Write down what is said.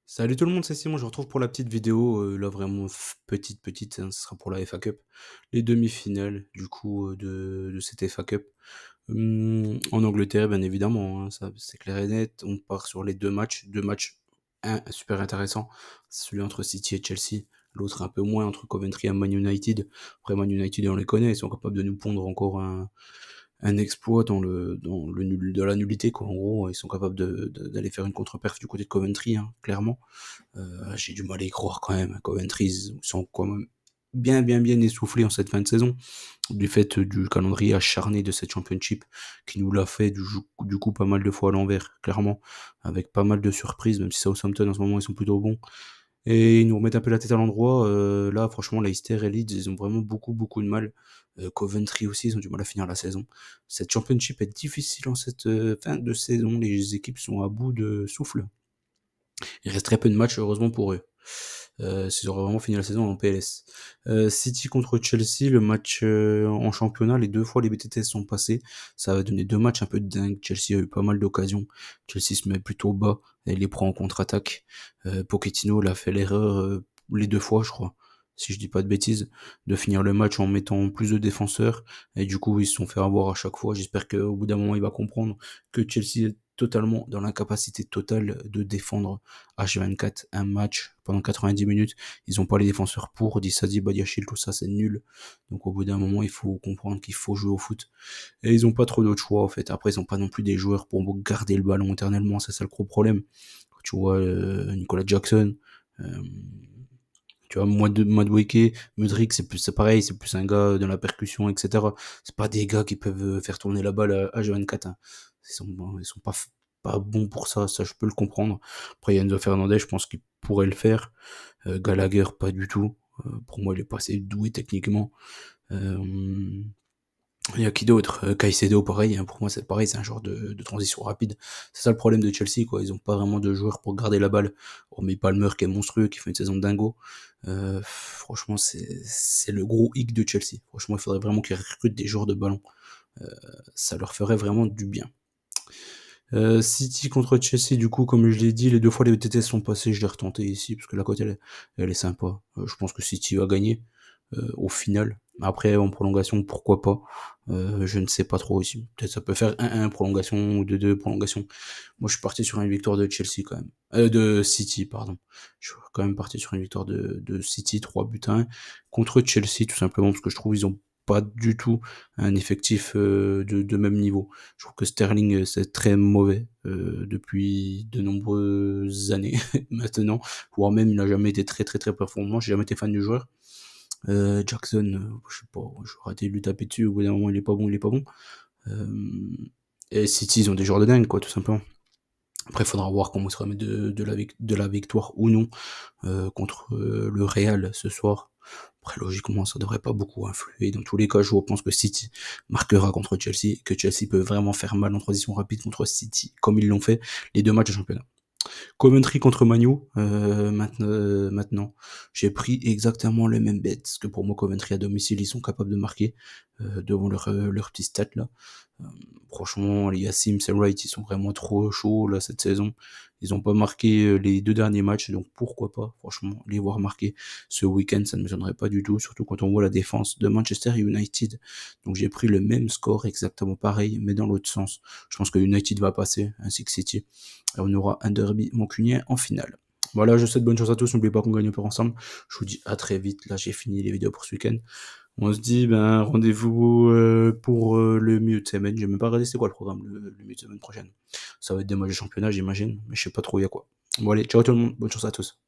Salut tout le monde, c'est Simon, je vous retrouve pour la petite vidéo, là vraiment petite, hein, ce sera pour la FA Cup. Les demi-finales du coup de cette FA Cup. En Angleterre bien évidemment, hein, ça c'est clair et net. On part sur les deux matchs, un super intéressant, c'est celui entre City et Chelsea, l'autre un peu moins entre Coventry et Man United. Après Man United on les connaît, ils sont capables de nous pondre encore un exploit dans la nullité quoi. En gros, ils sont capables d'aller faire une contre-perf du côté de Coventry, hein, clairement. J'ai du mal à y croire quand même. Coventry, ils sont quand même bien essoufflés en cette fin de saison, du fait du calendrier acharné de cette championship qui nous l'a fait du coup pas mal de fois à l'envers, clairement, avec pas mal de surprises, même si Southampton en ce moment ils sont plutôt bons. Et ils nous remettent un peu la tête à l'endroit. Là, franchement, Leicester et Leeds, ils ont vraiment beaucoup de mal. Coventry aussi, ils ont du mal à finir la saison. Cette championship est difficile en cette fin de saison. Les équipes sont à bout de souffle. Il reste très peu de matchs, heureusement pour eux. S'ils auraient vraiment fini la saison en PLS. City contre Chelsea, le match en championnat, les deux fois les BTT sont passés. Ça va donner deux matchs un peu dingues. Chelsea a eu pas mal d'occasions. Chelsea se met plutôt bas et les prend en contre-attaque. Pochettino l'a fait l'erreur les deux fois, je crois, si je dis pas de bêtises, de finir le match en mettant plus de défenseurs. Et du coup, ils se sont fait avoir à chaque fois. J'espère qu'au bout d'un moment, il va comprendre que Chelsea est totalement dans l'incapacité totale de défendre H24 un match pendant 90 minutes. Ils ont pas les défenseurs pour, Dissadi, Badiachil, tout ça, c'est nul. Donc au bout d'un moment, il faut comprendre qu'il faut jouer au foot. Et ils ont pas trop d'autres choix, en fait. Après, ils ont pas non plus des joueurs pour garder le ballon éternellement, c'est ça le gros problème. Tu vois, Nicolas Jackson, euh, tu vois, Madueke, Mudryk, c'est pareil, c'est plus un gars de la percussion, etc. C'est pas des gars qui peuvent faire tourner la balle à H24, hein. Ils sont pas bons pour ça, ça je peux le comprendre. Après, Enzo Fernandez, je pense qu'il pourrait le faire. Gallagher, pas du tout. Pour moi, il est pas assez doué techniquement. Euh, il y a qui d'autre? Caicedo, pareil, hein, pour moi c'est pareil, c'est un genre de transition rapide. C'est ça le problème de Chelsea, quoi. Ils ont pas vraiment de joueurs pour garder la balle. Hormis Palmer qui est monstrueux, qui fait une saison de dingo. Franchement, c'est le gros hic de Chelsea. Franchement, il faudrait vraiment qu'ils recrutent des joueurs de ballon. Euh, Ça leur ferait vraiment du bien. City contre Chelsea, du coup, comme je l'ai dit, les deux fois les TT sont passés, je l'ai retenté ici, parce que la cote elle est sympa. Je pense que City va gagner au final. Après, en prolongation, pourquoi pas. Je ne sais pas trop ici. Peut-être ça peut faire 1-1 prolongation ou 2-2 prolongation. Moi, je suis parti sur une victoire de Chelsea quand même. De City, pardon. Je suis quand même parti sur une victoire de City, 3 buts à 1 contre Chelsea, tout simplement, parce que je trouve ils ont pas du tout un effectif de même niveau. Je trouve que Sterling, c'est très mauvais depuis de nombreuses années maintenant, voire même il n'a jamais été très performant. J'ai jamais été fan du joueur. Jackson, je sais pas, j'aurais raté de lui taper dessus. Au bout d'un moment, il est pas bon. Euh, et City, ils ont des joueurs de dingue, quoi, tout simplement. Après, il faudra voir comment il se remet de la victoire ou non contre le Real ce soir. Après, logiquement, ça devrait pas beaucoup influer. Dans tous les cas, je pense que City marquera contre Chelsea, que Chelsea peut vraiment faire mal en transition rapide contre City, comme ils l'ont fait les deux matchs de championnat. Coventry contre Manu, maintenant, j'ai pris exactement le même bet, parce que pour moi, Coventry à domicile, ils sont capables de marquer devant leur petit stat là. Euh, Franchement, les Yassim, c'est right, ils sont vraiment trop chauds là cette saison. Ils ont pas marqué les deux derniers matchs, donc pourquoi pas, franchement, les voir marquer ce week-end, ça ne me gênerait pas du tout, surtout quand on voit la défense de Manchester United. Donc j'ai pris le même score, exactement pareil, mais dans l'autre sens. Je pense que United va passer, ainsi que City. Et on aura un derby mancunien en finale. Voilà, je vous souhaite bonne chance à tous, n'oubliez pas qu'on gagne un peu ensemble. Je vous dis à très vite, là j'ai fini les vidéos pour ce week-end. On se dit, ben, rendez-vous pour le milieu de semaine. J'ai même pas regardé c'est quoi le programme, le milieu de semaine prochaine. Ça va être des matchs de championnat, j'imagine, mais je sais pas trop il y a quoi. Bon allez, ciao tout le monde, bonne chance à tous.